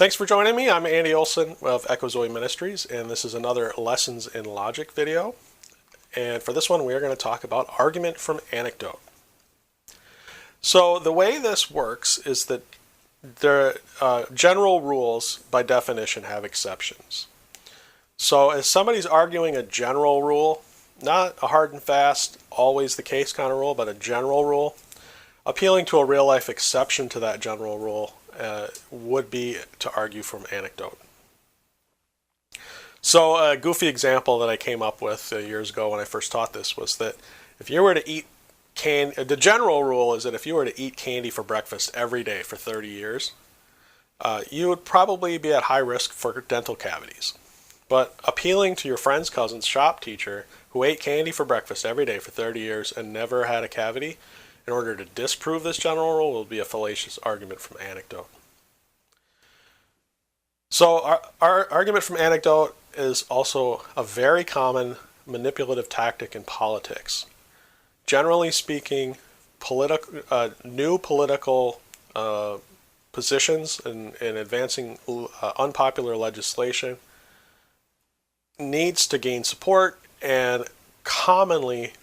Thanks for joining me. I'm Andy Olson of Echozoe Ministries, and this is another Lessons in Logic video. And for this one, we are going to talk about argument from anecdote. So the way this works is that general rules, by definition, have exceptions. So if somebody's arguing a general rule, not a hard and fast, always the case kind of rule, but a general rule, appealing to a real-life exception to that general rule would be to argue from anecdote. So a goofy example that I came up with years ago when I first taught this was that if you were to eat candy, the general rule is that if you were to eat candy for breakfast every day for 30 years, you would probably be at high risk for dental cavities. But appealing to your friend's cousin's shop teacher who ate candy for breakfast every day for 30 years and never had a cavity, in order to disprove this general rule, will be a fallacious argument from anecdote. So our argument from anecdote is also a very common manipulative tactic in politics. Generally speaking, new political positions in advancing unpopular legislation needs to gain support, and commonly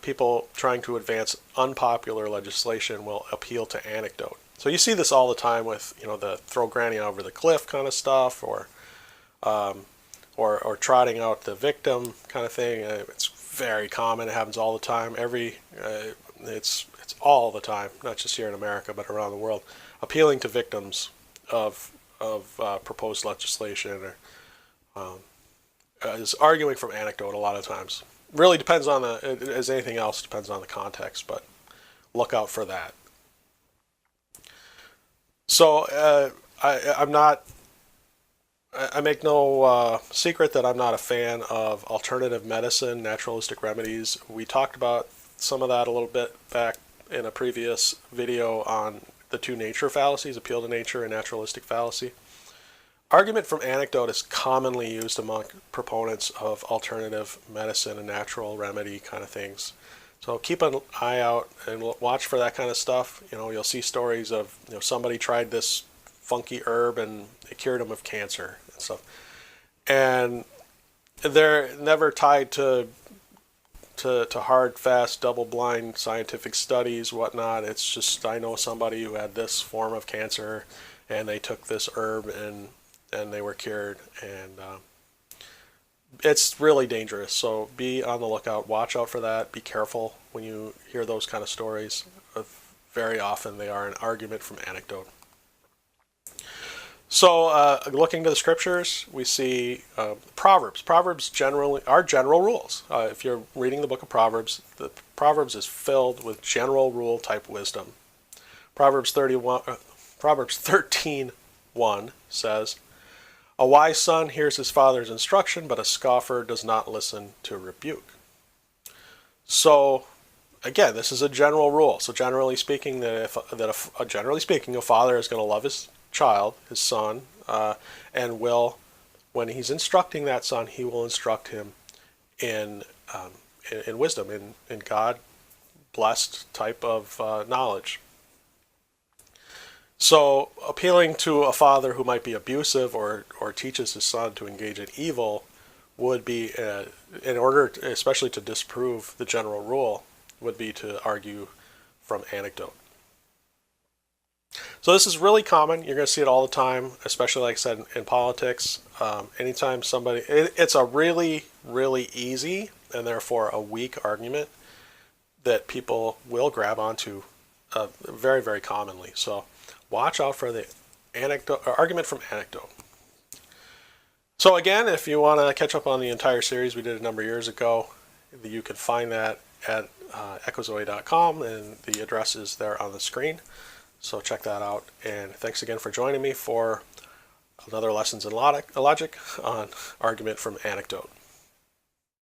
people trying to advance unpopular legislation will appeal to anecdote. So you see this all the time with, the throw granny over the cliff kind of stuff, or trotting out the victim kind of thing. It's very common. It happens all the time. It's all the time, not just here in America, but around the world. Appealing to victims of proposed legislation, or is arguing from anecdote a lot of times. Really depends on as anything else, depends on the context, but look out for that. So I make no secret that I'm not a fan of alternative medicine, naturalistic remedies. We talked about some of that a little bit back in a previous video on the two nature fallacies, appeal to nature and naturalistic fallacy. Argument from anecdote is commonly used among proponents of alternative medicine and natural remedy kind of things. So keep an eye out and watch for that kind of stuff. You'll see stories of somebody tried this funky herb and it cured them of cancer and stuff. And they're never tied to hard, fast, double-blind scientific studies, whatnot. It's just, I know somebody who had this form of cancer and they took this herb and they were cured, and it's really dangerous. So be on the lookout, watch out for that, be careful when you hear those kind of stories. Very often they are an argument from anecdote. So looking to the scriptures, we see Proverbs. Proverbs generally are general rules. If you're reading the book of Proverbs, the Proverbs is filled with general rule type wisdom. Proverbs 13:1 says, "A wise son hears his father's instruction, but a scoffer does not listen to rebuke." So, again, this is a general rule. So, generally speaking, a father is going to love his child, his son, and will, when he's instructing that son, he will instruct him in wisdom, in God-blessed type of knowledge. So appealing to a father who might be abusive or teaches his son to engage in evil would be, in order especially to disprove the general rule, would be to argue from anecdote. So this is really common. You're going to see it all the time, especially, like I said, in politics. Anytime somebody, it's a really, really easy and therefore a weak argument that people will grab onto very, very commonly. So watch out for the argument from anecdote. So again, if you want to catch up on the entire series we did a number of years ago, you can find that at echozoe.com, and the address is there on the screen. So check that out. And thanks again for joining me for another Lessons in Logic on argument from anecdote.